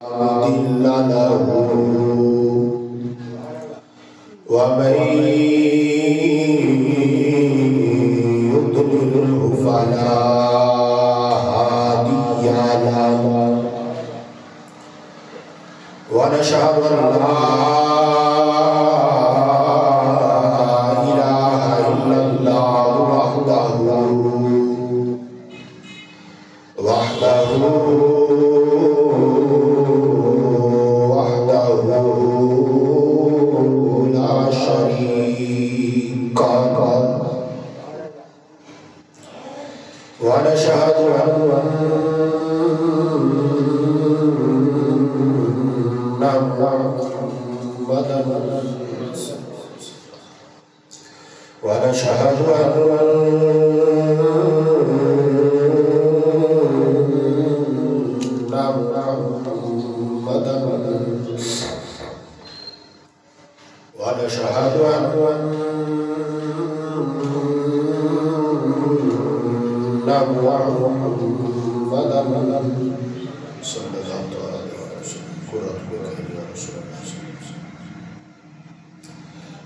مضل له ومن يضلله فلا هادي له ونشهد أن لا إله إلا الله وحده لا شريك له ونشهد أن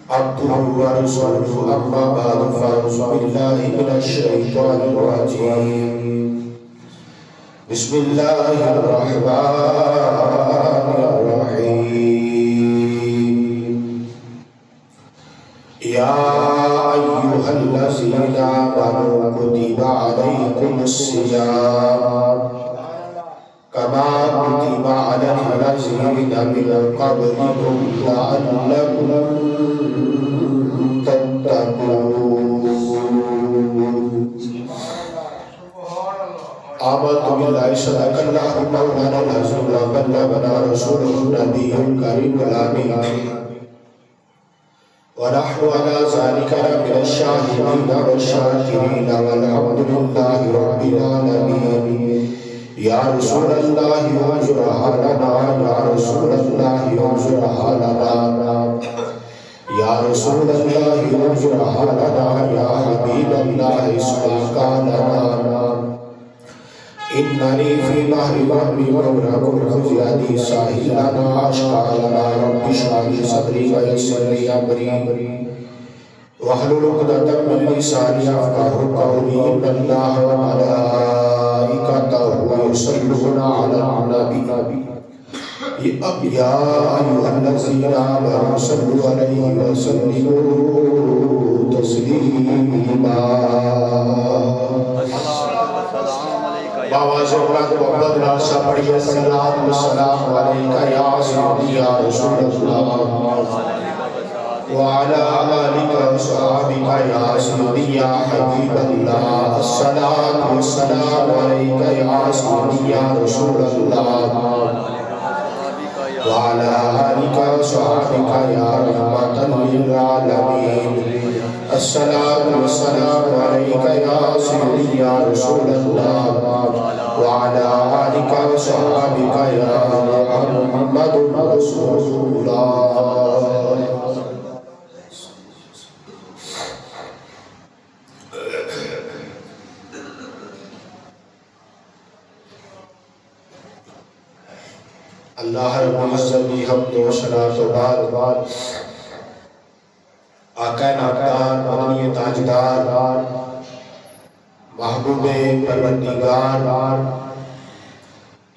عبده ورسوله أما بعد فأعوذ بالله من الشيطان الرجيم بسم الله الرحمن الرحيم يا أيها الذين آمنوا كتب عليكم الصيام كما كتب على الذين من قبلكم لعلكم آمنت بالله صدق الله مولانا العظيم وبلغنا رسوله النبي الكريم الأمين ونحن على ذلك من الشاهدين والشاكرين والحمد لله رب العالمين يا رسول الله انظر حالنا يا رسول الله انظر حالنا يا رسول الله انظر حالنا يا حبيب الله اسمع قالنا إنني في بحر وهمي مغرق خذ يدي ساحلنا أشقى رب اشرح لي صدري ويسر لي أمري واحلل عقدة من لساني يفقهوا قولي إن الله وملائكته يصلون على النبي يا أيها الذين آمنوا صلوا عليه وسلموا تسليما بآواز بلند محمد راسا پڑھی الصلاۃ والسلام علیکہ یا سیدی یا رسول اللہ وعلى آلك وصحبك يا سيدي يا حبيب الله الصلاة والسلام عليك يا سيدي يا رسول الله وعلى آلك وصحبك يا رحمة للعالمين الصلاة والسلام عليك يا سيدي يا رسول الله وعلى آلك وصحبك يا محمد رسول الله اللہ رب العزت کی حمد و ثنا و بعد آقا نامدار مدنی تاجدار محبوب پروردگار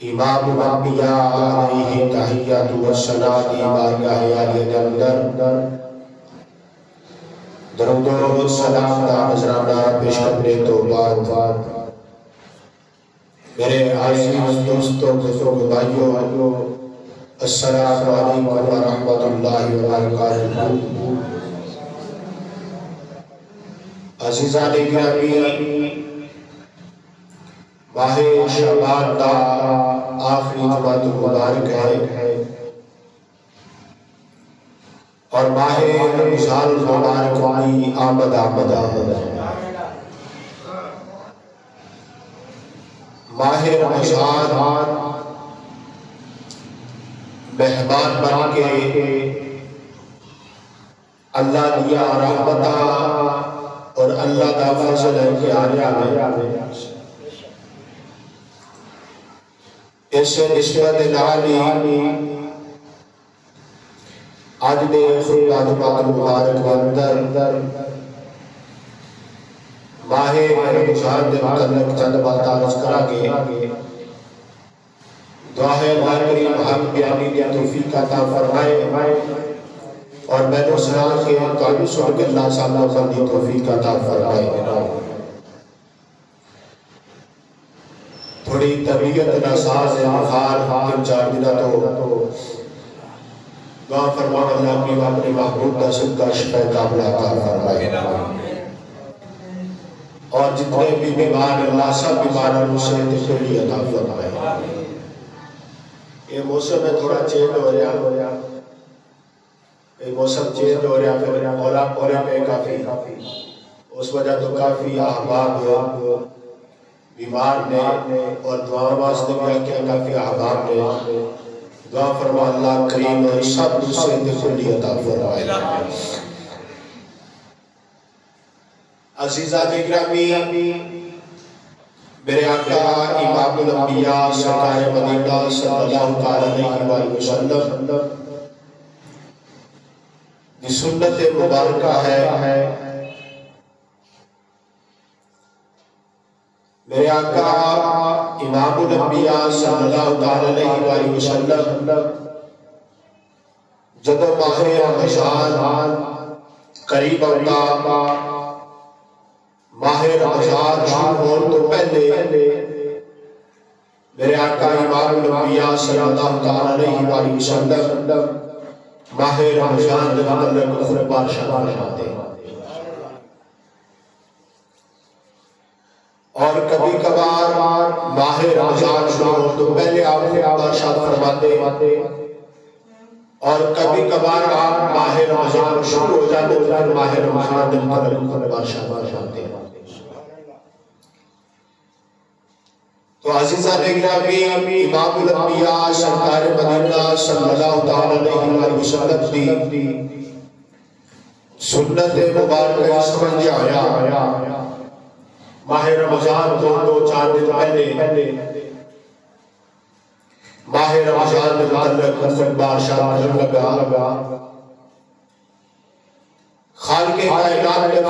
امام الانبیاء علیہ تحیات و ثنا کی بارگاہ عالیہ اندر درود و سلام دا نذرانہ پیش کرنے تو بعد میرے عزیز دوستوں بزرگ بھائیوں السلام علیکم ورحمۃ اللہ وبرکاتہ عزیزان گرامی ماہ شعبان دا آخری جمعہ مبارک ہے اور ماہ رمضان مبارک کی آمد ماہ رمضان مہمان بن کے اللہ دیا رحمتہ اور اللہ کا فضل ہے کہ آنے اس نسبت نالی آج دے خطبہ پاک مبارک اندر ماہ رمضان دے متعلق چند بات عرض کرا گے دعا ہے اللہ کریم حق بیانی دیا توفیق عطا فرمائے اور میں نے سنا کہ کامی سن کے اللہ صاحب بندی توفیق عطا فرمائے تھوڑی طبیعت ناساز ہے بخار تین چار دنہ تو دعا فرمان اللہ کریم اپنے محبوب کا صدقہ شفا کاملہ عطا فرمائے اور جتنے بھی بیمار اللہ سب بیماروں سے تکلی عطا فرمائے یہ موسم میں تھوڑا چینج ہو رہا یہ موسم چینج ہو رہا پھر اولا پورے میں کافی اس وجہ تو کافی احباب بیمار نے اور دعا واسطے بھی کیا کافی احباب نے دعا فرما اللہ کریم سب سے تکلی عطا فرمائے عزیزان اکرامی میرے آقا امام الانبیاء سرکار مدینہ صلی اللہ علیہ وسلم کی سنت مبارکہ ہے میرے آقا امام الانبیاء صلی اللہ علیہ وسلم جب ماہ رمضان قریب ہوتا ماہ رمضان شروع ہون تو پہلے میرے آقا امام الانبیاء صلی اللہ علیہ وسلم ماہ رمضان دے متعلق خطبہ فرماتے اور کبھی کبھار ماہ رمضان شروع ہون تو پہلے آپ ارشاد فرماتے اور کبھی کبھار آپ ماہ رمضان شروع ہو جاتے تو ماہ رمضان دے متعلق خطبہ فرماتے تو عزیزان اکرامی امام الانبیاء سرکار مدینہ صلی اللہ علیہ وسلم دی سنت مبارکہ سمجھ آیا ماہ رمضان دو چار دن پہلے ماہ رمضان دے متعلق خطبہ ارشاد لگا خالق کائنات نے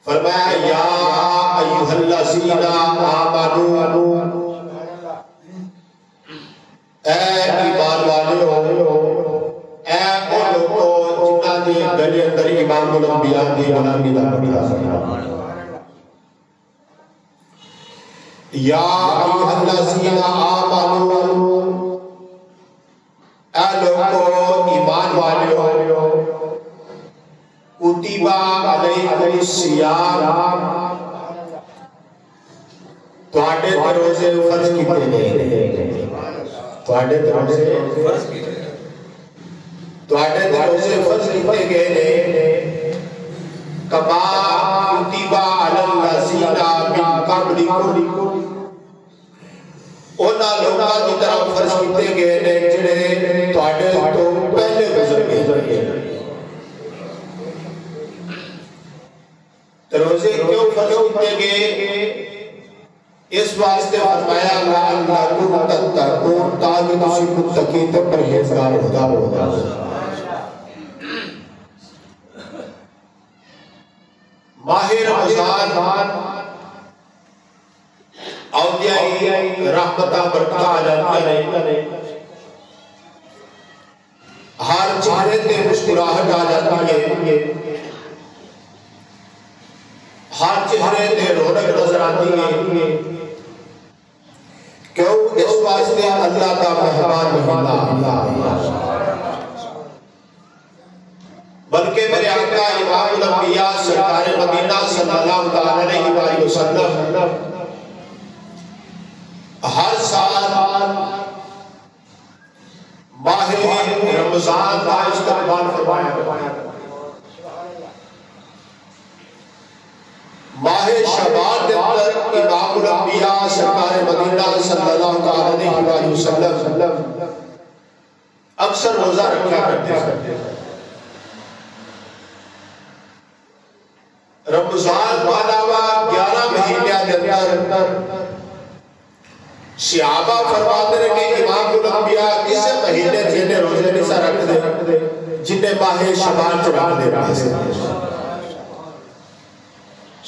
فرمایا یا ایوہ الذین آمنوا اے ایمان والے ہو اے ان لوگوں جنہاں دی گلے اندر امام الانبیاء دی غلامی دا پڑھا یا ایوہ الذین آمنوا اے لوگوں ایمان والے ہو کتبہ علیکم الصیام تواڈے تے روزے فرض کیتے گئے تواڈے تے روزے فرض کیتے گئے کما کتبہ علی الذین من قبلکم انہاں لوکاں دی طرف فرض کیتے گئے جڑے تواڈے تو پہلے گزر گئے روزے کیوں فرض کیتے گئے اس واسطے فرمایا لعلکم تتقون تاکہ تسی متقی تے پرہیزگار ہو جاؤ ماہ رمضان اولیاء رحمتہ برکتہ آ جاتی ہے ہر چہرے تے مسکراہٹ آ جاتی ہے ہر چہرے تے رونق نظر آتی ہے کیوں اس واسطے اللہ کا مہمان مہینہ بلکہ میرے آقا امام الانبیاء سرکار مدینہ صلی اللہ علیہ وسلم ہر سال ماہ رمضان کا استقبال فرمایا ماہ شعبان کے اندر امام الانبیاء سرکار مدینہ صلی اللہ علیہ وسلم اکثر روزہ رکھا کرتے ہیں رمضان کو علاوہ 11 مہینے کے اندر صحابہ فرماتے ہیں کہ امام الانبیاء کسے مہینے جنہیں روزے نسا رکھ دے جنہیں ماہ شعبان چ رکھ دے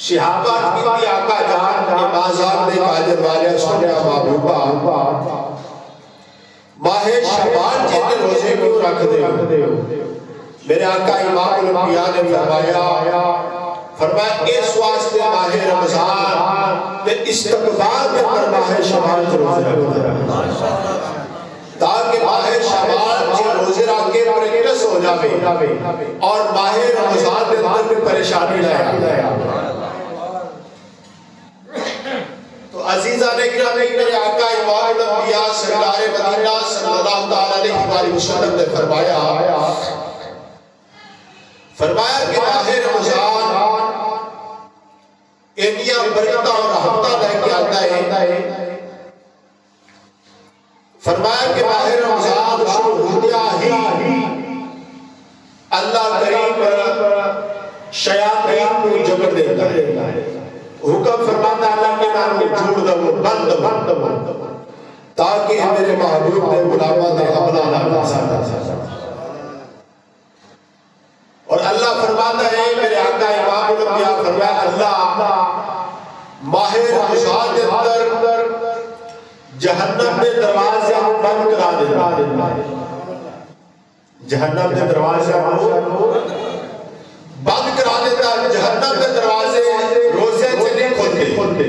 صحابہ کی آقا جان بازار دے کاجر والے سنیا محبوبہ ماہ شعبان جنہیں روزے کیوں رکھ دے میرے آقا امام الانبیاء نے فرمایا اس واسطے ماہ رمضان تے استقبال کے پر ماہ شعبان کے روزے رکھتے تاکہ ماہ شعبان کے روزے رکھ کے پریکٹس ہو جاوے اور ماہ رمضان کے اندر کوئی پریشانی نہ آئے. تو عزیزان گرامی میرے آقا امام الانبیاء سرکار مدینہ صلی اللہ تعالی علیہ وسلم نے فرمایا کہ ماہ رمضان انڈیا برکتہ اور رحمتہ لے کے آتا ہے. فرمایا کہ ماہ رمضان شروع ہوتیا ہی اللہ کریم شیاطین کو جبر دیتا ہے. حکم فرماتا ہے اللہ کے نام کو جھوڑ دو بند تاکہ میرے محبوب نے غلامہ نے حملہ نہ کر سکتا. اور اللہ فرماتا ہے میرے آقا امام الانبیاء فرمایا اللہ ماہ رمضان کے اندر جہنم کے دروازے بند کرا دیتا جہنم کے دروازے بند کرا دیتا جہنم کے دروازے روزے سے نہیں کھلتے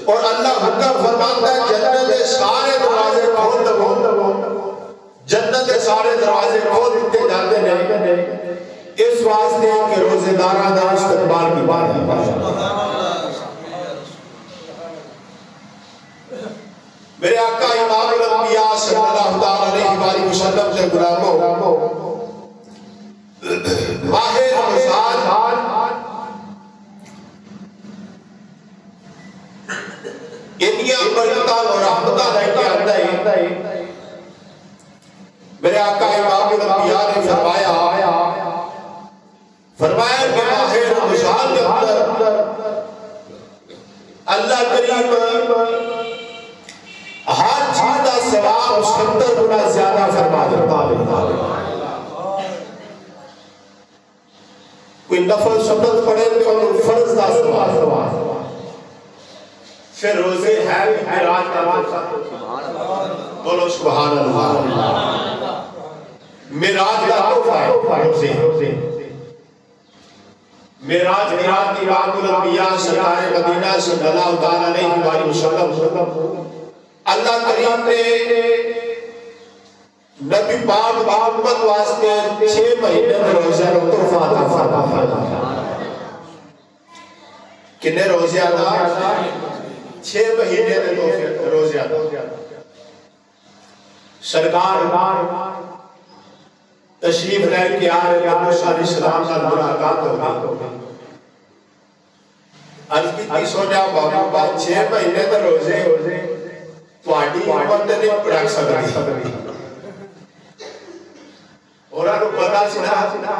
اور اللہ حکم فرماتا ہے جنت کے سارے دروازے کھول دو جنت کے سارے دروازے کھول دیتے جاتے ہیں اس واسطے کہ روزے دارہ دا استقبال کی بات ہے. میرے آقا امام الانبیاء صلی اللہ علیہ وسلم سے غلاموں ماہ رمضان انیا برکتہ اور رحمتہ لے کے آتا ہے. میرے آقا امام الانبیاء نے فرمایا کہ ماہ رمضان کے اندر اللہ کریم ہر چیز کا ثواب 70 گنا زیادہ فرما دیتا ہے. کوئی نفل سنت پڑھے تو انہوں فرض کا ثواب پھر روزے ہے معراج کا بولو سبحان اللہ. معراج کا تحفہ ہے روزے. معراج کی امام الانبیاء سرکار مدینہ صلی اللہ تعالی علیہ وسلم اللہ کریم نے نبی پاک محمد واسطے 6 مہینے میں روزے کا تحفہ عطا فرمایا. کتنے روزے عطا 6 مہینے میں تحفے روزے عطا. سرکار تشریف لے کے آ رہے ہیں موسیٰ علیہ السلام کا ملاقات ہوگی. عرض کی سوچا بابا 6 مہینے میں روزے تواڈی امت نہیں رکھ سکتی. اور انہوں پتا سنا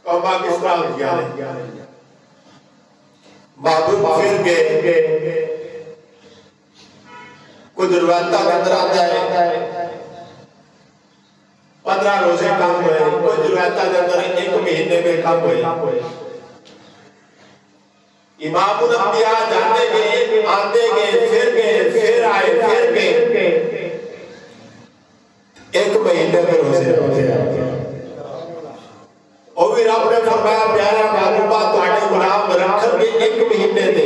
کعبہ کس طرح کیا ہے. محبوب پھر گئے کچھ روایتہ کے اندر آتا ہے 15 روزے کام ہوئے کچھ روایتہ کے اندر 1 مہینے میں کام ہوئے. امام الانبیاء جانے گئے آتے گئے پھر آئے پھر گئے 1 مہینے میں روزے آئے. اور بھی رب نے فرمایا پیارے محبوبہ تواڈے غلام رکھن کے 1 مہینے دے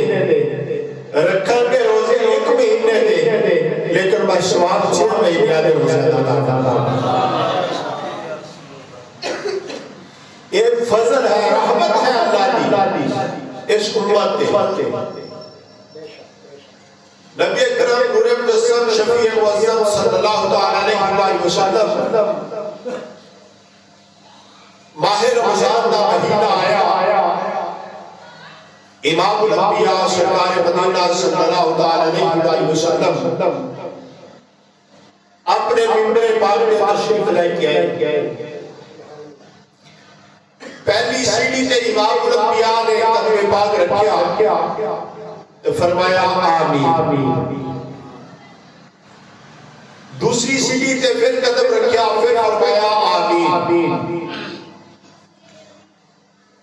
رکھن کے روزے 1 مہینے دے لیکن میں ثواب 6 مہینے دے روزے عطا کرتا. یہ فضل ہے رحمت ہے اللہ کی اس امت کے. نبی اکرم نور مجسم شفیع معظم صلی اللہ تعالی علیہ وسلم ماہ رمضان کا مہینہ آیا. امام الانبیاء سرکار مدینہ صلی اللہ تعالی علیہ وسلم اپنے منبر پاک میں تشریف لے کے آئے. پہلی سیڑھی تے امام الانبیاء نے قدم پاک رکھیا تو فرمایا آمین. دوسری سیڑھی تے پھر قدم رکھیا پھر فرمایا آمین.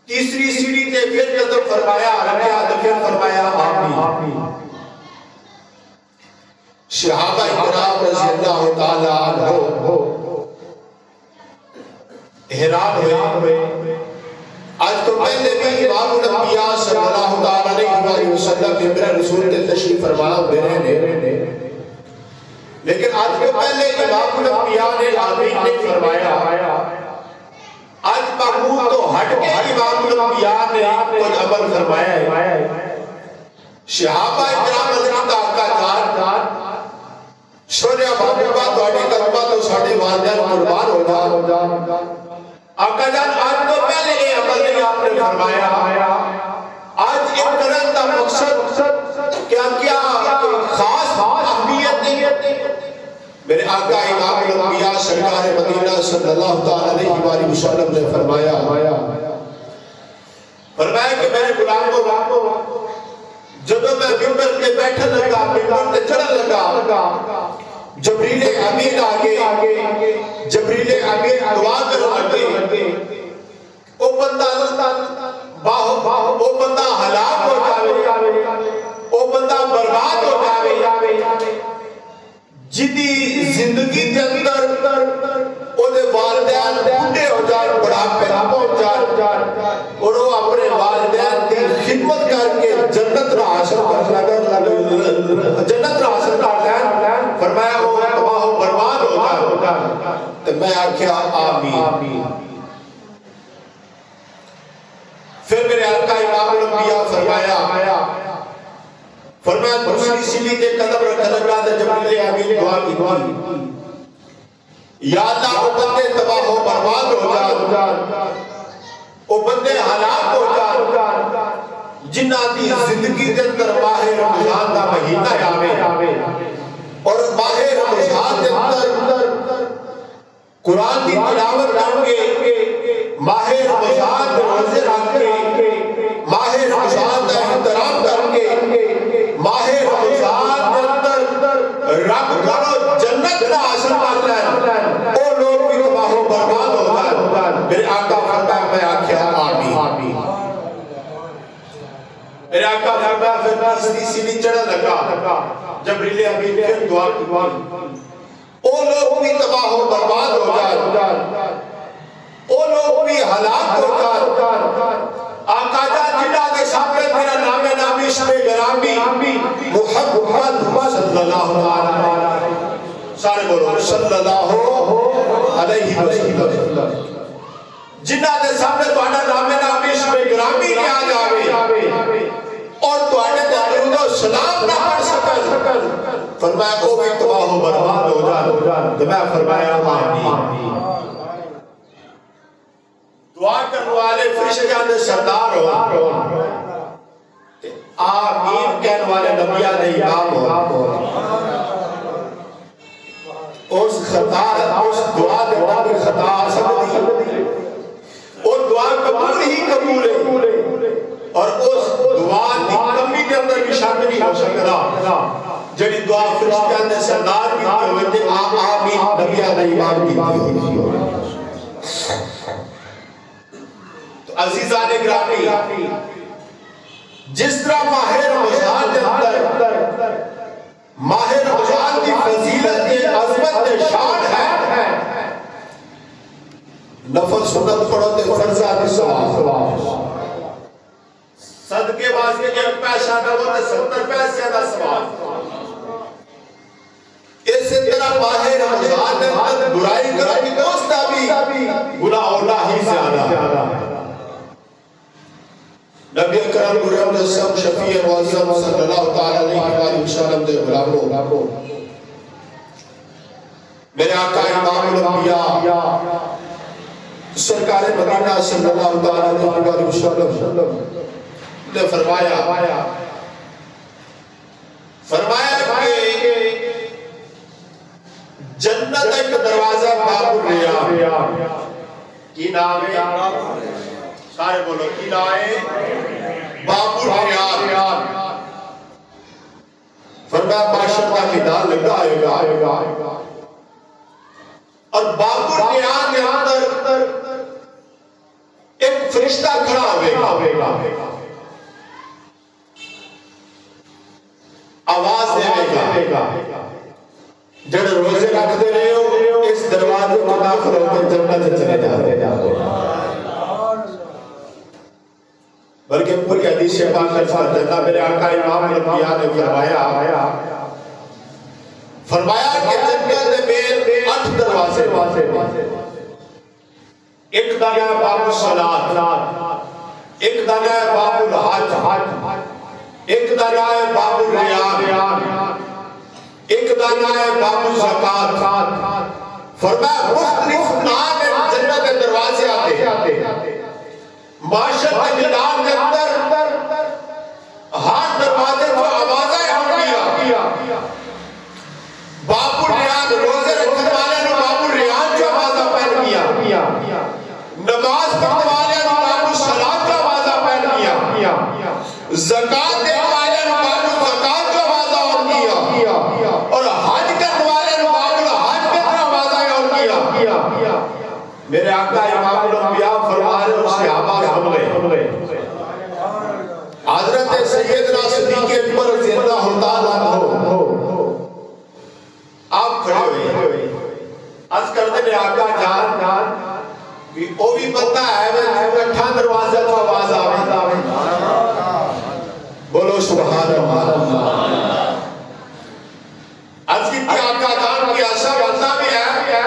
تیسری سیڑھی تے پھر قدم فرمایا رکھیا تو پھر فرمایا آمین. صحابہ کرام رضی اللہ تعالی عنہ حیران ہوئے. آج تو پہلے بھی امام الانبیاء صلی اللہ تعالی علیہ وسلم میرا رسول تے تشریف فرما ہوئے نے، لیکن آج تو پہلے امام الانبیاء نے آمین نے فرمایا. آج محمود تو ہٹ کے امام الانبیاء نے کچھ عمل فرمایا ہے. صحابہ کرام رضی اللہ تعالی شوریا محبوبہ توڑی کربہ تو ساڑھے والدین قربان ہو جا. آقا جان آج تو پہلے یہ عمل نہیں آپ نے فرمایا. آج ایک کرن دا مقصد کیا خاص اہمیت نہیں. میرے آقا امام الانبیاء سرکار مدینہ صلی اللہ تعالی علیہ وسلم نے فرمایا کہ میرے غلام کو جب میں ممبر پہ بیٹھنے لگا ممبر پہ چڑھنے لگا جبریل امین آگے جبریل امین دعا کرنے لگے. وہ بندہ ہلاک ہو جاوے، وہ بندہ برباد ہو جاوے جدی زندگی کے اندر وہ والدین بوڑھے ہو جائے بڑھاپے پہنچ جائے اور وہ اپنے والدین کی خدمت کر کے جنت را حاصل کر لیں. فرمایا وہ تباہ و برباد ہو جائے. تو میں آکھیا آمین. پھر میرے آقا امام الانبیاء فرمایا دوسری سیڑھی تے قدم رکھنے لگا تو جبریل امین دعا کی یا اللہ وہ بندے تباہ و برباد ہو جائے، وہ بندے ہلاک ہو جائے جنہ دی زندگی کے اندر ماہ رمضان دا مہینہ آوے اور ماہ رمضان کے اندر قرآن کی تلاوت کر کے ماہ رمضان کے روزے رکھ کے ماہ رمضان کا احترام کر کے ماہ رمضان کے اندر رب کو جنت نہ حاصل کر لیں اور لوگ بھی تباہ و برباد ہو جائے. میرے آقا فرمایا میں آکھیا آمین. میرے آقا فرمایا پھر تیسری سیڑھی چڑھنے لگا جبریل امین پھر دعا کی وہ لوگ بھی تباہ و برباد ہو جائے، وہ لوگ بھی ہلاک ہو جائے. آقا جان جنہ کے سامنے میرا نام نامی شب گرامی محمد صلی اللہ علیہ سارے بولو صلی اللہ علیہ وسلم جنہ کے سامنے تہاڈا نام نامی شب گرامی لیا جاوے اور تہاڈے تے درود و سلام نہ پڑھ سکن فرمایا وہ بھی تباہ و برباد ہو جائے. تو میں فرمایا آمین. دعا کرنے والے فرشتیاں دے سردار ہو، آمین کہنے والے نبیاں دے امام ہو. اس خطا اس دعا دے نبی خطا سکتی اور دعا قبول ہی قبول ہے اور اس دعا کی کمی کے اندر بھی شامل نہیں ہو سکتا جڑی دعا فرشتیاں دے سردار کی ہوئے تھے آمین نبیاں دے امام کی ہوئی. عزیزان گرامی جس طرح ماہ رمضان کے اندر ماہ رمضان کی فضیلت کی عظمت کی شان ہے، نفل سنت پڑھو تے فرضاں دی ثواب، صدقے واسطے ایک پیسہ نہ ہو تے 70 پیسے دا ثواب. اسی طرح ماہ رمضان کے اندر برائی کرنے اس کا بھی گناہ اللہ ہی زیادہ ہے. نبی اکرم قرآن رسم شفیع معظم صلی اللہ تعالی علیہ وسلم دے غلاموں میرے آقا امام الانبیاء سرکار مدینہ صلی اللہ تعالی علیہ وسلم نے فرمایا کہ جنت ایک دروازہ باب الریان کی نام ہے سارے بولو کی نام ہے باب الریان. فرمایا معاشر کا میدان لگائے گا اور باب الریان کے اندر ایک فرشتہ کھڑا ہوئے گا، آواز دے گا جڑ روزے رکھ دے رہے ہو اس دروازے کو داخل ہو کے جنت چلے جاتے بلکہ پوری حدیث پاک میں فرمایا میرے آقا امام الانبیاء نے فرمایا کہ جنت میں 8 دروازے ایک دانا ہے باب الصلاۃ، ایک دانا ہے باب الحج، ایک دانا ہے باب الریان، ایک دانا ہے باب الزکات۔ فرمایا مختلف نام جنت کے دروازے آتے، معاشر کے میدان کے اندر ہر دروازے کو آوازیں ہونگیا۔ باب الریان روزے رکھنے والے نے باب الریان جو آوازہ پہن کیا، نماز پڑھنے والے نے باب الصلاۃ جو آوازہ پہن کیا، زکات دینے والے نے باب الزکات جو آوازہ اور کیا، اور حج کرنے والے نے باب الحج جو آوازہ اور کیا۔ میرے آقا امام الانبیاء فرما رہے ہیں اسے آواز سن لے، حضرت سیدنا صدیق اکبر رضی اللہ تعالیٰ عنہ آپ کھڑے ہوئے عرض کرتے ہیں آقا جان وہ بھی پتہ ہے میں 8 دروازے تو آواز آوے، بولو سبحان اللہ۔ عرض کی آقا جان کی ایسا بندہ بھی ہے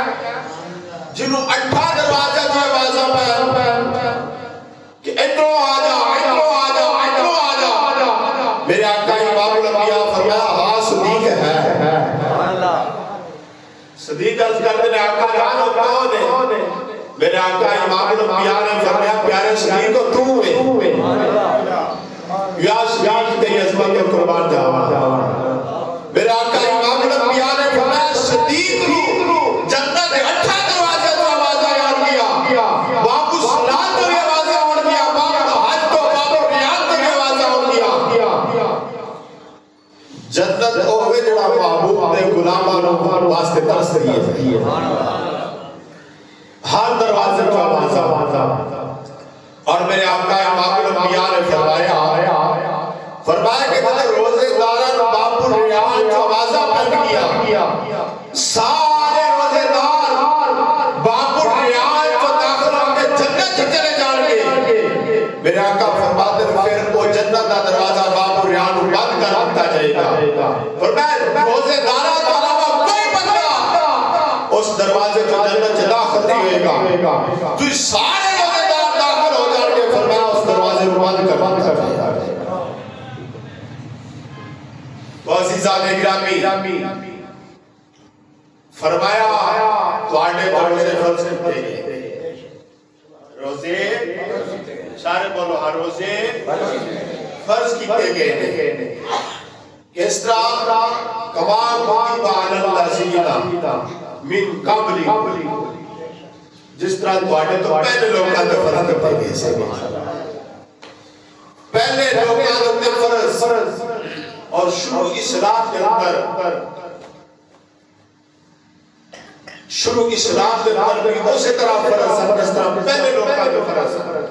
جنہوں 8 دروازے تو آواز آوے کہ ادھروں آ جا، ادھروں آ جا، ادھروں آ جا۔ میرے آقا امام الانبیاء فرمایا ہاں صدیق ہے۔ صدیق عرض کرتے ہیں آقا جان وہ کون ہے؟ میرے آقا امام الانبیاء نے فرمایا پیارے صدیق کو تو ہے، یا صدیق تیری عظمت کو قربان جاوا۔ میرے آقا امام الانبیاء نے فرمایا صدیق کو جنت کے 8 دروازے تو آواز آیار کیا، باب الصلاۃ تو آواز آور کیا، باب الحج تو باب الریان تو آواز آور کیا۔ جنت اوہ جڑا محبوب دے غلاماں نوں واسطے ترس رہی ہے، ہر دروازے کو آواز آ۔ اور میرے آقا امام الانبیاء نے فرمایا کہ میں روزے داران باب الریان جو آوازہ پہن کیا، سارے روزے دار باب الریان جو داخل ہو کے جنت چلے جان گے۔ میرے آقا فرماتے ہیں پھر وہ جنت کا دروازہ باب الریان بند کر دیتا جائے گا۔ فرمایا روزے داران تو علاوہ کوئی بندہ اس دروازے کو جنت سے داخل نہیں ہوئے گا، تو سارے روزے دار داخل ہو جان گے۔ فرمایا اس دروازے کو بند کر دیتا جائے گا۔ عزیزان گرامی فرمایا تو آنے روزے فرض کیتے گئے، روزے سارے بولو ہر روزے فرض کیتے گئے۔ کس طرح کما کتب علی الذین من قبل، جس طرح تواڈے تو پہلے لوگاں تے فرض کیتے گئے سے، پہلے لوگاں تے فرض اور شروع اسلام کے اندر بھی اسی طرح فرض ہے جس طرح پہلے لوگوں کا جو فرض ہے،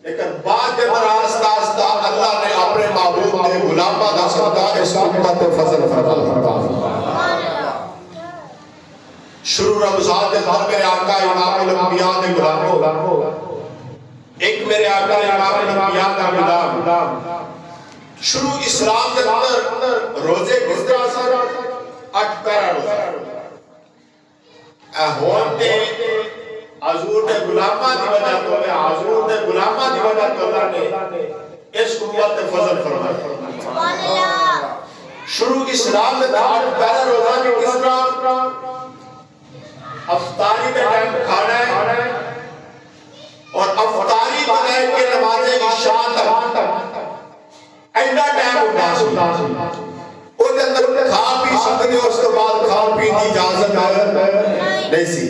لیکن بعد کے اندر آہستہ آہستہ اللہ نے اپنے محبوب کے غلاماں دا صدقہ اس امت فضل فرمایا۔ شروع رمضان کے اندر میرے آقا امام الانبیاء نے غلاموں، ایک میرے آقا امام الانبیاء کا غلام شروع اسلام کے اندر روزے کس طرح سے 8 پیرا روزہ ہوتے حضور نے غلاماں دی وجہ تو حضور نے غلاماں دی وجہ تو اللہ نے اس امت فضل فرمایا۔ شروع اسلام میں 8 پیرا روزہ کی کس طرح افطاری کے ٹائم کھانا ہے اور افطاری کو لے کے نماز عشاء تک ایڈا ٹائم ہوتا سی، اس کے اندر کھا پی سکتے اور اس کے بعد کھا پی کی اجازت نہیں سی،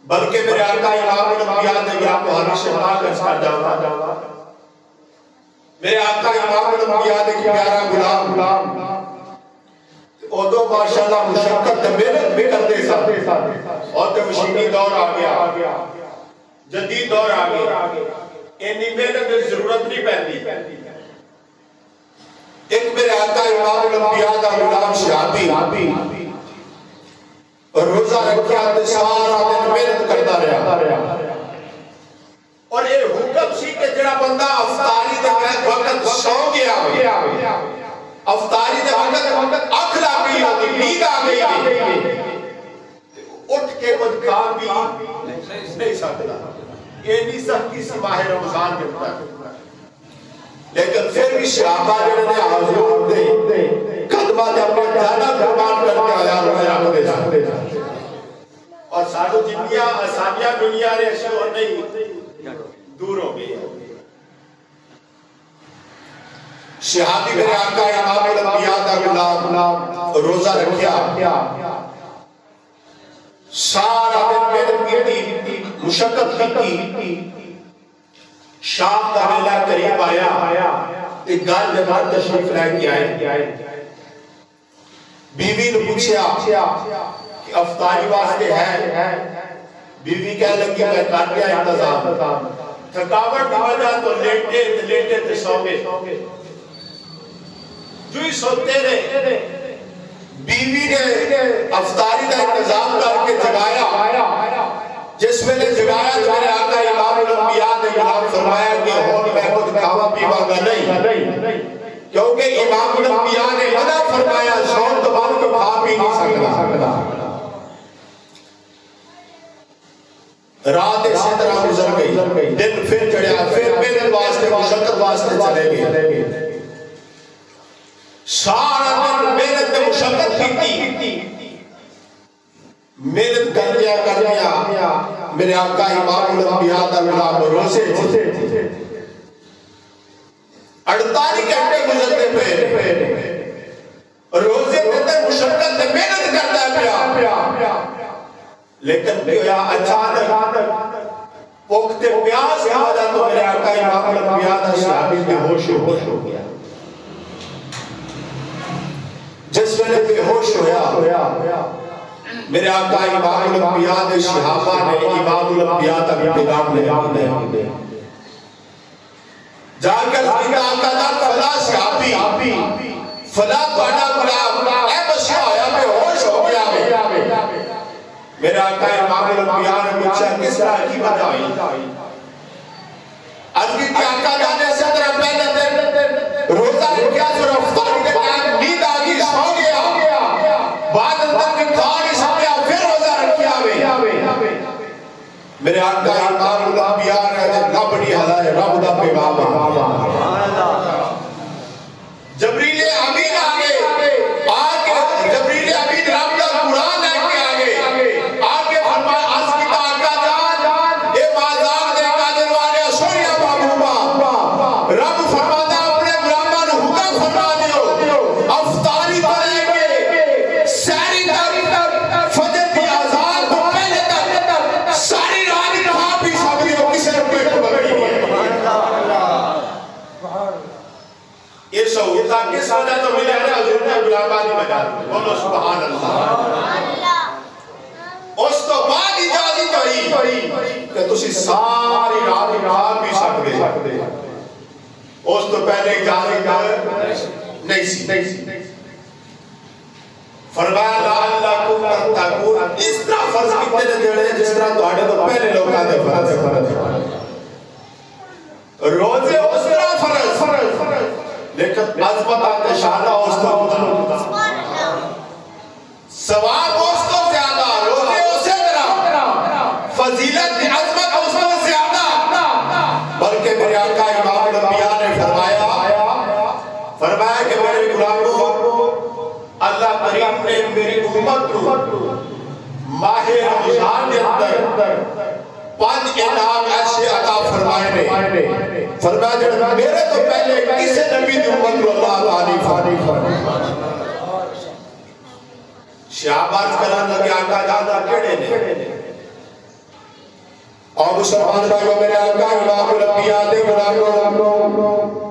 بلکہ میرے آقا امام الانبیاء نے یہ آپ کو حدیث پاک کر جاؤں گا۔ میرے آقا امام الانبیاء دے پیارا غلام ادو ماشاءاللہ مشقت محنت بھی کرتے ساتھ اور تے مشینی دور آ گیا جدید دور آ گیا اینی محنت کی ضرورت نہیں پہنتی ایک میرے آقا امام الانبیاء دا غلام شہابی اور روزہ رکھیا تے سارا دن محنت کرتا رہا اور یہ حکم سی کہ جڑا بندہ افطاری دے وقت سو گیا افطاری دے وقت اکھ لگ گئی ہوتی نیند آ گئی اٹھ کے کچھ کھا بھی نہیں سکتا یہ نہیں سکتی سی ماہ رمضان کے مطابق لیکن پھر بھی صحابہ جڑے نے حضور دے قدمہ دے اپنے جانا قربان کر کے آیا روزہ رکھتے جاتے اور سارو جنیاں آسانیاں دنیا نے ایسی اور نہیں دور ہو گئی صحابی میرے آقا امام الانبیاء دا غلام روزہ رکھیا سارا دن محنت کی مشقت کی شام دا ویلا قریب آیا ایک گل جماعت تشریف لے کے آئے بیوی نے پوچھا کہ افطاری واسطے ہے بیوی کہہ لگی میں کر دیا انتظام تھکاوٹ کی وجہ تو لیٹے تے سو گئے جو ہی سوتے رہے بیوی نے افطاری کا انتظام کر کے جگایا جس میں نے جگایا تو میرے آقا امام الانبیاء نے غلام فرمایا کہ ہون میں خود کھاوا پیوا گا نہیں کیونکہ امام الانبیاء نے منع فرمایا شون تو بعد کو کھا بھی نہیں سکتا رات اسی طرح گزر گئی دن پھر چڑھیا پھر محنت واسطے مشقت واسطے چلے گئے سارا دن محنت میں مشقت کی محنت کر دیا میرے آقا امام الانبیاء دا غلام روزے 48 گھنٹے گزرتے پہ روزے کے اندر مشقت میں محنت کرتا پیا لیکن کیا اچانک پوکھتے پیاس کی وجہ تو میرے آقا امام الانبیاء دا صحابی بے ہوش ہو گیا جس ویلے بے ہوش ہویا میرے آقا امام الانبیاء دے صحابہ نے امام الانبیاء تک پیغام لے جا کر کہا آقا دا فلا صحابی فلا بڑا غلام اے بچہ آیا بے ہوش ہو گیا میرے آقا امام الانبیاء نے پوچھا کس طرح کی وجہ آئی عرض کی آقا جانے سے طرح پہلے دن روزہ رکھیا جو افطاری کے ٹائم نیند آگی سو گیا بعد اندر کے کھا نہیں سکیا پھر روزہ رکھیا میرے آقا امام الانبیاء نے رب نہیں ہلائے رب دا پیغام جبریل امین آگے جبریل امین رب دا قرآن لے کے آگے آگے فرمایا عرض کی آقا جان اے بازار دے قادر والے سوریہ محبوبہ رب فرماتا اپنے غلامان حکم فرما دیو افطاری کرے گے ساری تک فجر کی آزاد کو پہلے تک ساری رات کہاں بھی سکتی ہو کسی رکھے کو بگڑی ہے یہ سہولتہ کس وجہ تو ملے ہیں حضور نے غلامانی بجا دی بولو سبحان اللہ اس تو بعد اجازت ہوئی کہ تسی ساری رات کھا بھی سکتے اس تو پہلے اجازت نہیں سی فرمایا لعلکم تتقون اس طرح فرض کتنے نے جڑے جس طرح تواڈے تو پہلے لوکاں دے فرض روزے اس طرح فرض لیکن عظمت آتے شانہ اس تو ثواب اس تو زیادہ روزے اسے طرح فضیلت عظمت اس تو زیادہ بلکہ میرے آقا امام الانبیاء نے فرمایا کہ میرے غلاموں اللہ کریم نے میری امت کو ماہ رمضان کے اندر 5 انعام ایسے عطا فرمائے نے فرمایا جب میرے تو پہلے کسی نبی دی امت کو اللہ تعالی شہباز کران لگے آقا جانا کیڑے نے اور مسلمان بھائیو میرے آقا امام الانبیاء دے غلاموں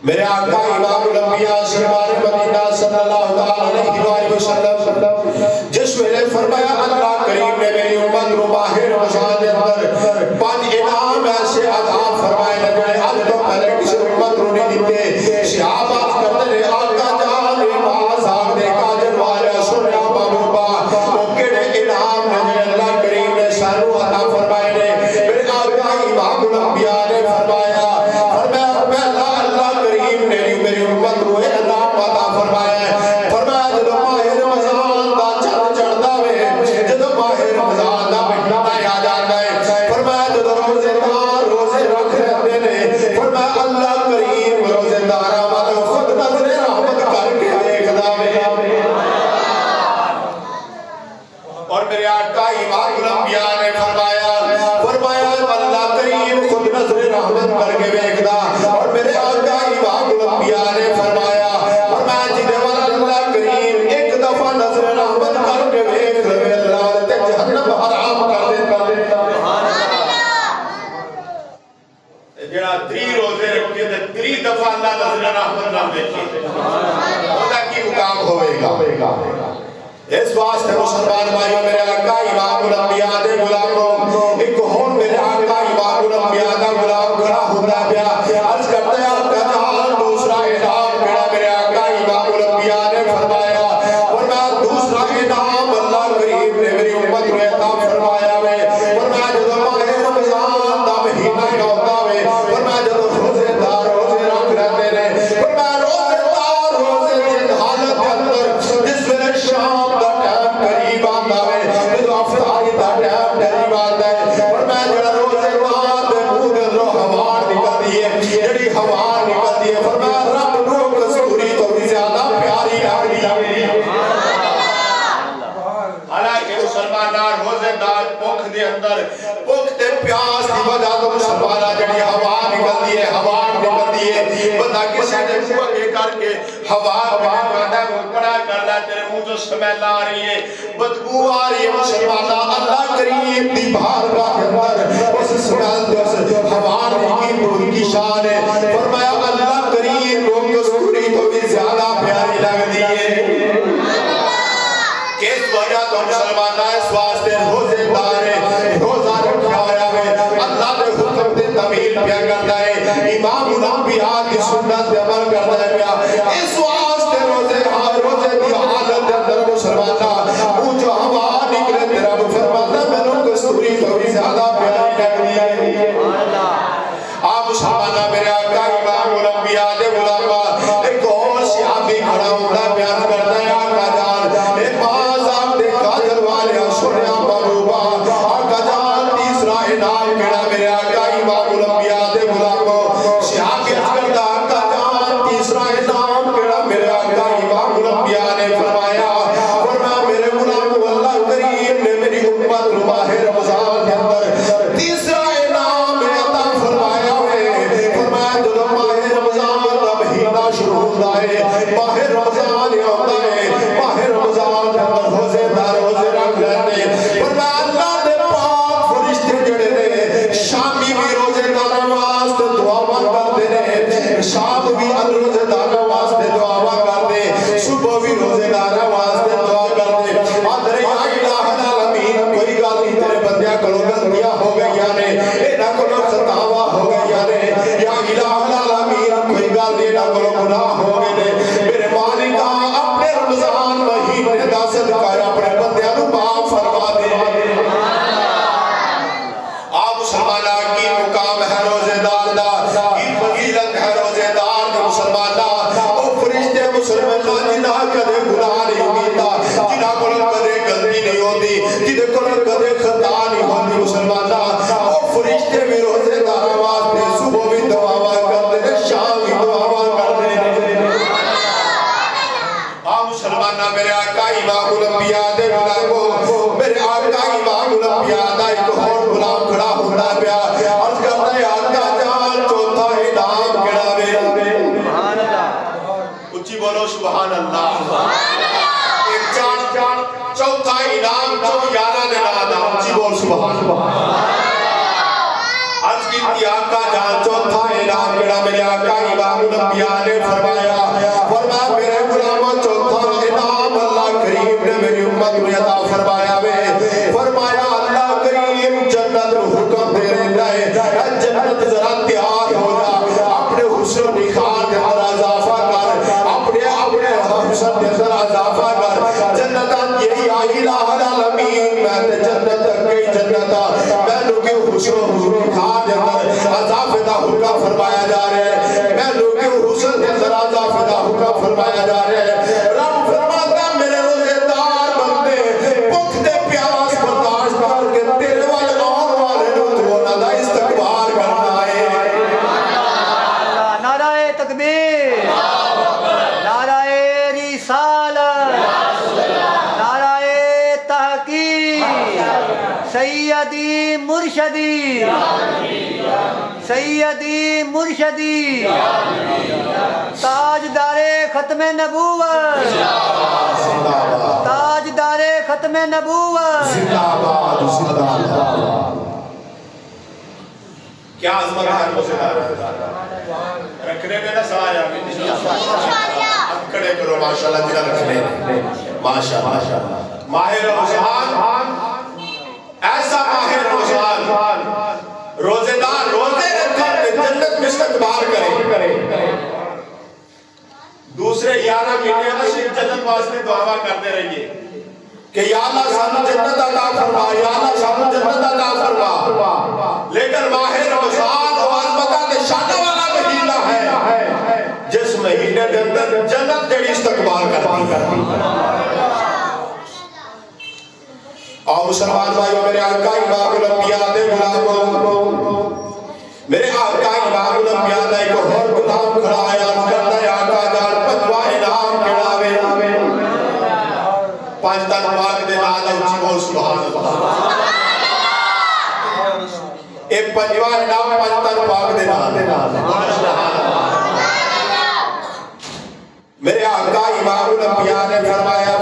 میرے آقا امام الانبیاء سرکار مدینہ صلی اللہ علیہ وآلہ وسلم جس ویلے فرمایا اللہ کریم نے میری امت رو ماہ رمضان کے اندر 5 انعام ایسے عطا فرمائے لگے اب تو پہلے کسی امت رو نہیں دیتے صحابہ کرتے رہے آقا جان نماز آپ نے کاجر والے سنیا محبوبہ وہ کڑے انعام نے اللہ کریم نے سانو عطا فرمائے نے میرے آقا امام الانبیاء نے فرمایا پہلا اللہ کریم نے میری امت رو انعام عطا فرمایا فرمایا جدو ماہ رمضان دا چند چڑھتا ہے جدو ماہ رمضان دا مہینہ آ جاتا ہے فرمایا جدو روزے دار روزے رکھ رہتے نے فرمایا اللہ کریم روزے دارا والے خود نظر رحمت کر کے دیکھتا ہے اور میرے آقا امام الانبیاء نے فرمایا اللہ کریم خود نظر رحمت کر کے دیکھتا اور میرے آقا امام الانبیاء نے فرمایا جنہیں والا اللہ کریم ایک دفعہ نظر رحمت کر کے دیکھ لے اللہ تے جہنم حرام کر دیتا جڑا 3 روزے رکھے تے 3 دفعہ اللہ نظر رحمت نہ دیکھے خدا کی مقام ہوئے گا اس واسطے مسلمان بھائیوں میرے آقا امام الانبیاء دے غلاموں ایک ہون میرے آقا امام الانبیاء دا غلام کھڑا ہوتا پیا عرض کرتے ہیں آپ کا جہاں دوسرا انعام میرا میرے آقا امام الانبیاء نے فرمایا اور میں دوسرا انعام اللہ کریم نے میری امت کو عطا فرمایا ہے اور میں جب ماہ رمضان دا مہینہ ہوتا ہے اور میں جب روزے دار روزے رکھ رہتے ہیں اور میں روزے دار روزے کی حالت کے اندر جس ویلے شام دا ٹائم قریب آتا ہے جب افطاری دا ٹائم قریب آتا ہے اور میں جڑا روزے دار دے منہ دے رو ہوا نکلتی ہے جڑی ہوا نکلتی ہے فرمایا رب نو کستوری تو بھی زیادہ پیاری لگتی ہے حالانکہ مسلمانان روزے دار بھوک دے اندر بھوک تے پیاس دی وجہ تو مسلمانہ جڑی ہوا نکلتی ہے ہوا نکلتی ہے بتا کسی نے منہ کے کر کے ہوا بنا وہ کڑا کر لا تیرے منہ تو سمیل آ رہی ہے بدبو آ رہی ہے مسلمانہ اللہ کریم دی بارگاہ کے اندر اس سمیل دے اس ہوا کی شان ہے فرمایا اللہ کریم کو کستوری تو بھی زیادہ پیاری لگتی ہے کس وجہ تو مسلمانہ اس واسطے روزے دار روزہ رکھا ہوا ہے اللہ نے حکم دے تعمیل پیا کرتا ہے امام الانبیاء کی سنت پہ عمل کرتا ہے پیا اس واسطے روزے کی حالت کے اندر مسلمانہ وہ جو ہوا نکلے تیرا وہ فرماتا میں نے کستوری تو بھی زیادہ پیاری لگتی ہے آپ مسلمانہ میرے آقا امام الانبیاء دے غلامہ ایک اور صحابی کھڑا ہوتا ہے بیان کرتا ہے آقا جان ایک باز آپ دے کاجر والے سنیا محبوبہ آقا جان تیسرا انعام کڑا میرے آقا امام الانبیاء دے غلاموں صحابی کرتا آقا جان تیسرا انعام کڑا میرے آقا امام الانبیاء نے فرمایا میرے غلام اللہ کریم نے میری امت ماہ رمضان کے اندر تیسرا انعام عطا فرمایا ہے فرمایا جو ماہ رمضان کا مہینہ شروع ہوتا ہے ماہ رمضان ہوتا ہے ماہ رمضان کے اندر روزے دار روزے رکھ لیتے ہیں فرمایا اللہ دے پاک فرشتے جڑے نے شامی بھی روزے دار واسطے دعا کرتے ہیں شام بھی روزے دار واسطے دعا کرتے ہیں صبح بھی روزے دار واسطے دعا کرتے ہیں آدھر یا الہ العالمین کوئی گال نہیں تیرے بندیاں کلو غلطیاں ہو گئی نے اینا کلو خطاوہ ہو گئی نے یا الہ العالمین کوئی گال نہیں اینا کلو گناہ ہو گئے نے میرے مالکہ اپنے رمضان مہینے دا صدقہ اپنے بندیاں نو معاف فرما دے آپ مسلمانہ کی مقام ہے روزے دار دا کی فضیلت ہے روزے دار دا مسلمانہ او فرشتے مسلمانہ جنہاں کدے گناہ نہیں کیتا جنہاں کو کدے غلطی نہیں ہوتی جنہاں کو کدے خطا نہیں ہوتی مسلمانہ او فرشتے بھی روزے دار واسطے صبح بھی دعا کرتے ہیں شام بھی دعا کرتے ہیں آپ مسلمانہ میرے آقا امام الانبیاء دے غلاموں میرے آقا امام الانبیاء دا ایک اور غلام کھڑا ہوتا پیا عرض کرتا ہے آقا جان چوتھا انعام کڑا میرے اچھی بولو سبحان اللہ ایک جان چوتھا انعام جو 11 دن آدھا اچھی بول سبحان اللہ عرض کی آقا جان چوتھا انعام کڑا میرے آقا امام الانبیاء نے فرمایا میرے غلاموں چوتھا انعام اللہ کریم نے میری امت میں عطا فرمایا فرمایا اللہ کریم جنت حکم دے رہا ہے جنت ذرا تیار ہو جا اپنے حسن و نخار کے اندر اضافہ کر اپنے حسن کے اندر اضافہ کر جنت یہی الہ العالمین میں تے جنت کئی جنت میں لوگے حسن و نخار کے اندر اضافے دا حکم فرمایا جا رہا ہے میں لوگے حسن کے اندر اضافے دا حکم فرمایا جا رہا ہے رب فرماتا میرے روزے دار بندے بھوک دے پیاس برداشت کر کے تیرے والے آن والے نو تو انہاں دا استقبال کرنا ہے نعرہ تکبیر نعرہ رسالت نعرہ تحقیق سیدی مرشدی سیدی مرشدی تاجدار ختم نبوت تاجدار ختم نبوت زندہ آباد زندہ آباد کیا عظمت ہے روزے رکھنے میں نہ سوال ہے اب کھڑے کرو ماشاءاللہ جنہ رکھنے ماشاءاللہ ماہ رمضان ایسا ماہ رمضان روزے دار روزے رکھن کے جنت میں استقبال کرے دوسرے 11 مہینے میں جنت واسطے دعا کرتے رہیے کہ یا اللہ سانو جنت عطا فرما یا اللہ سانو جنت عطا فرما لیکن ماہ رمضان عظمتاں تے شان والا مہینہ ہے جس مہینے دے اندر جنت جڑی استقبال کرتی اور مسلمان بھائیو میرے آقا امام الانبیاء دے غلاموں میرے آقا امام الانبیاء دا ایک اور غلام کھڑا ہے عرض کرتا ہے آقا جان پنجواں انعام کیڑا وے پانچ تن پاک دے نال اونچی بول سبحان اللہ اے پنجواں انعام پانچ تن پاک دے نال سبحان اللہ میرے آقا امام الانبیاء نے فرمایا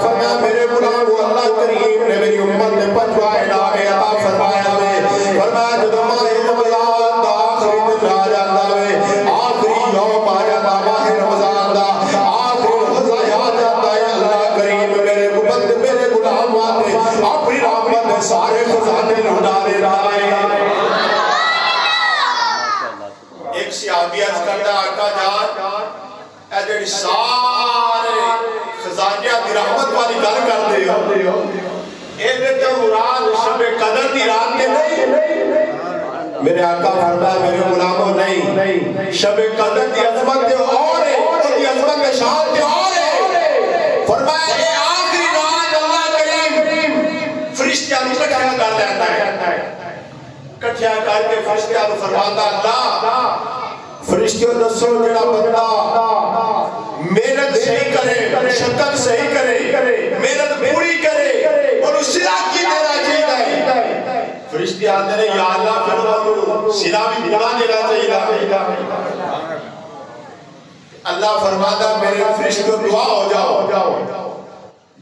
میرے غلام اللہ کریم نے میری امت نے پنجواں انعام عطا فرمایا فرمایا جدو ماہ رمضان دا آخری دن آ جاتا ہے آخری یوم آ جاتا ماہ رمضان دا آخری خزائے آ جاتا ہے اللہ کریم میرے امت میرے غلام آتے اپنی رحمت سارے خزانے لوٹا دے رہا ہے ایک صحابی عرض کرتا آقا جان اے جڑی سارے خزانیاں دی رحمت والی گل کردے ہو اے دے تے مراد شب قدر دی رات کے نہیں میرے آقا فرمایا میرے غلاموں نہیں شب قدر دی عظمت تے اور ہے دی عظمت کے شان تے اور ہے فرمایا اے آخری رات اللہ کریم فرشتیاں نو اکٹھا کر لیتا ہے اکٹھا کر کے فرشتیاں نو فرماتا اللہ فرشتیوں دسو جڑا بندہ محنت صحیح کرے شکل صحیح کرے محنت پوری کرے اور اس صلہ کی دینا چاہیے فرشتے آتے ہیں یا اللہ پھر وہ صلہ بھی بنا دینا چاہیے اللہ فرماتا میرے فرشتوں دعا ہو جاؤ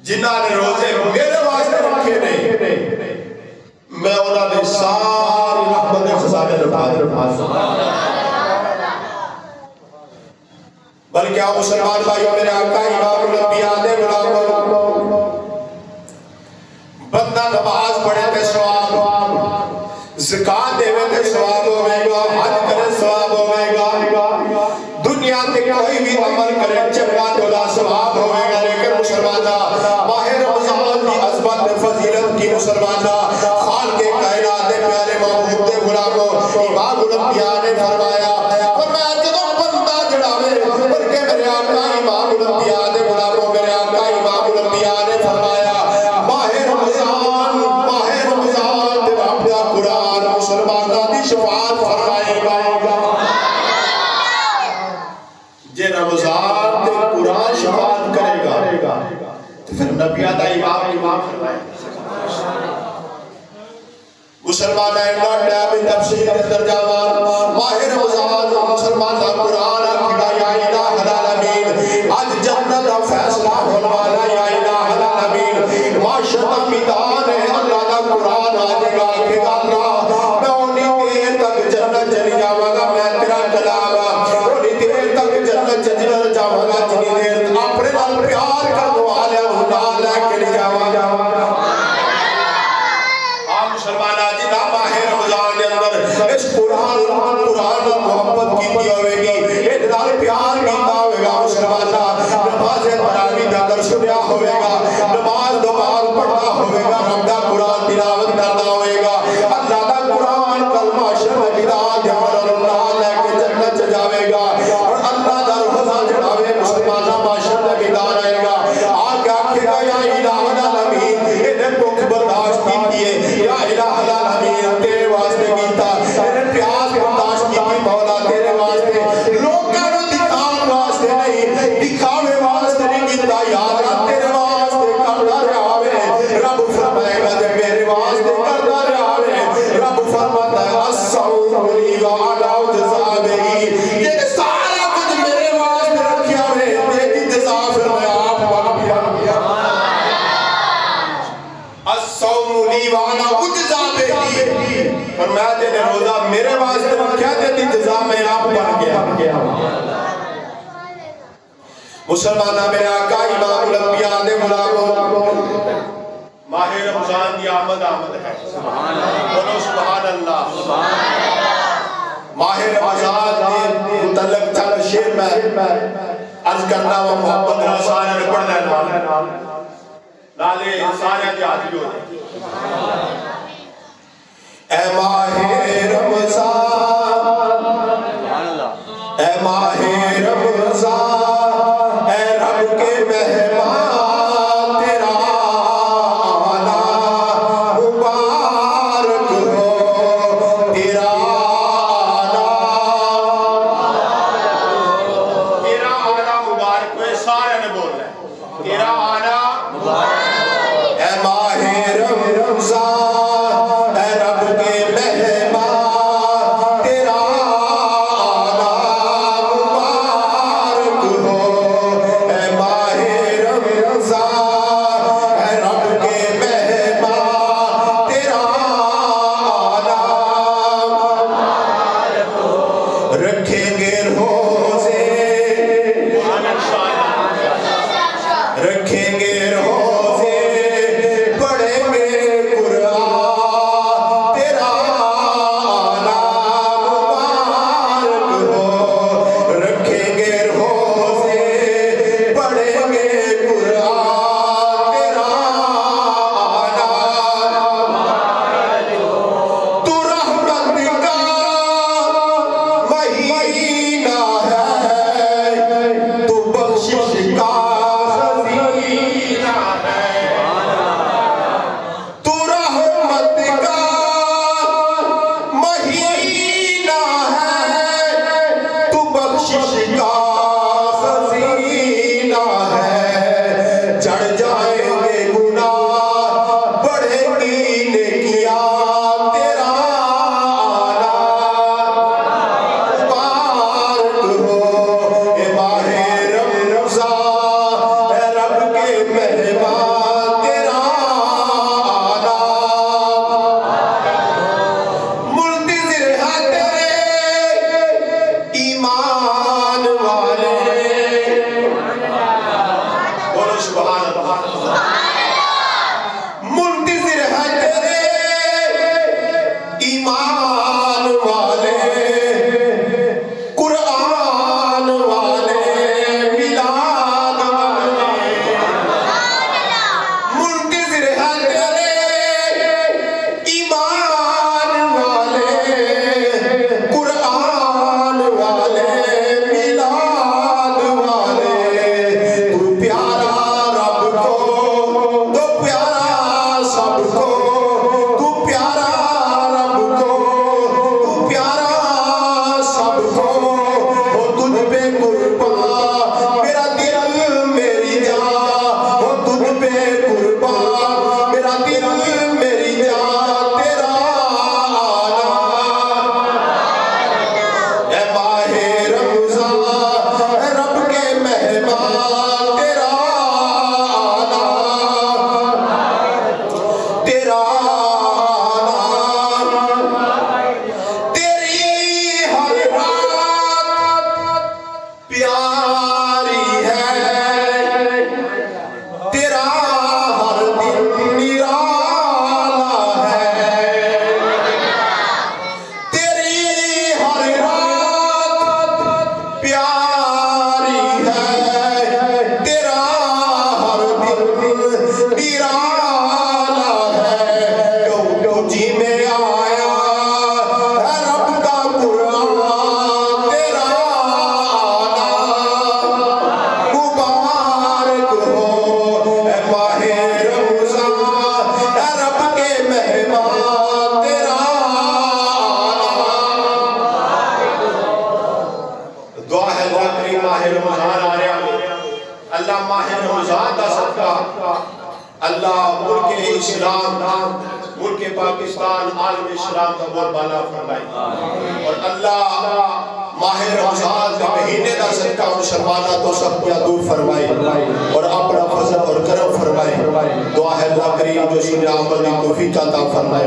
جنہاں نے روزے میرے واسطے رکھے نہیں میں انہاں نے ساری رحمت خزانے لٹا بلکہ آپ مسلمان بھائیوں میرے آقا امام الانبیاء دے غلاموں بندہ نماز پڑھے تے ثواب زکات دے تے ثواب ہوے گا حج کرے ثواب ہوے گا دنیا تے کوئی بھی عمل کرے چنگا تولا ثواب ہوے گا لیکن مسلمانہ ماہ رمضان کی عظمت فضیلت کی مسلمانہ خالق کائنات دے پیارے محبوب دے غلاموں امام الانبیاء نے فرمایا جدوں بندہ جڑا بلکہ میرے آقا امام الانبیاء دے غلاموں میرے آقا امام الانبیاء نے فرمایا ماہ رمضان تے رب دا قرآن مسلماناں دی شفاعت فرمائے گا جے رمضان تے قرآن شفاعت کرے گا تو پھر نبیاں دا امام فرمائے مسلمان اینا ٹائم تفسیر کے اندر جاوا ماہ رمضان مسلمان دا قرآن کھڑا یا الہ العالمین آج جنت دا فیصلہ ہونے والا یا الہ العالمین معاشر دا میدان ہے اللہ دا قرآن آجے گا کہ اللہ میں انہی دیر تک جنت چلی جاواں گا میں تیرا سنیا ہوئے گا نماز نماز پڑھنا ہوئے گا رب دا قرآن تلاوت کرنا ہوئے گا اللہ دا قرآن کلمہ شرف بدعات عمل اللہ لے کے جنت جاوے گا اور اللہ دا رضا جڑاوے مسلمانہ معاشر دے میدان آئے گا آگے آکھے گا یا الہ العالمین انہیں بھوک برداشت کیتی ہے یا الہ العالمین تیرے واسطے کیتا انہیں پیاس برداشت کیتی مولا تیرے واسطے لوگوں نے دکھان واسطے نہیں دکھاوے واسطے نہیں کیتا یار تیرے واسطے کرتا رہا ہے رب فرمائے گا جب میرے واسطے کرتا رہا ہے رب فرماتا ہے الصوم لی وعلا جزا بہی یہ سارا کچھ میرے واسطے رکھیا ہے میری جزا پھر میں آپ پڑھیا الصوم لی وعلا جزا بہی فرمایا تیرے روزہ میرے واسطے رکھیا تیری جزا میں آپ پڑھ گیا مسلمانہ میرے آقا امام الانبیاء دے ملاقوں ماہ رمضان دی آمد ہے بولو سبحان اللہ ماہ رمضان دی متعلق چل شیر میں عرض کرنا وہ محبت رسالہ نے پڑھنا ہے نالے سارے کی حاضری ہو جائے اے ماہ رمضان اے ماہ رمضان اے رب کے مہمان تیرا آنا مبارک ہو تیرا آنا مبارک ہو سارے نے بولنا ہے تیرا آنا مبارک اے ماہ رمضان اے رب کے مہمان تیرا آنا مبارک ہو اے ماہ رمضان اے رب کے مہمان تیرا آنا مبارک ہو رکھیں گے روزے رکھیں گے روزے پڑھیں گے قرآن تیرا آنا مبارک ہو رکھیں گے روزے پڑھیں گے قرآن تیرا آنا مبارک ہو تو رحمت کا مہینہ ہے تو بخشش کا خزینہ ہے تو رحمت کا مہینہ ہے تو بخشش کا خزینہ ہے چڑھ جائیں گے گناہ بڑھیں گی نیکیاں تیرا آنا مبارک ہو اے ماہ رمضان اے رب کے مہمان تیرا آنا منتظر ہے تیرے ایمان والے بولو سبحان اللہ منتظر ہے تیرے ایمان والے قرآن والے میلاد والے منتظر ہے تیرے ایمان والے قرآن والے میلاد والے تو پیارا رب کو رمضان دا صدقہ اللہ ملک اسلام ملک پاکستان عالم اسلام کا بول بالا فرمائے اور اللہ ماہ رمضان کے مہینے دا صدقہ مسلمانہ تو سب کیا دور فرمائے اور اپنا فضل اور کرم فرمائے دعا ہے اللہ کریم جو سنے عمل دی توفیق عطا فرمائے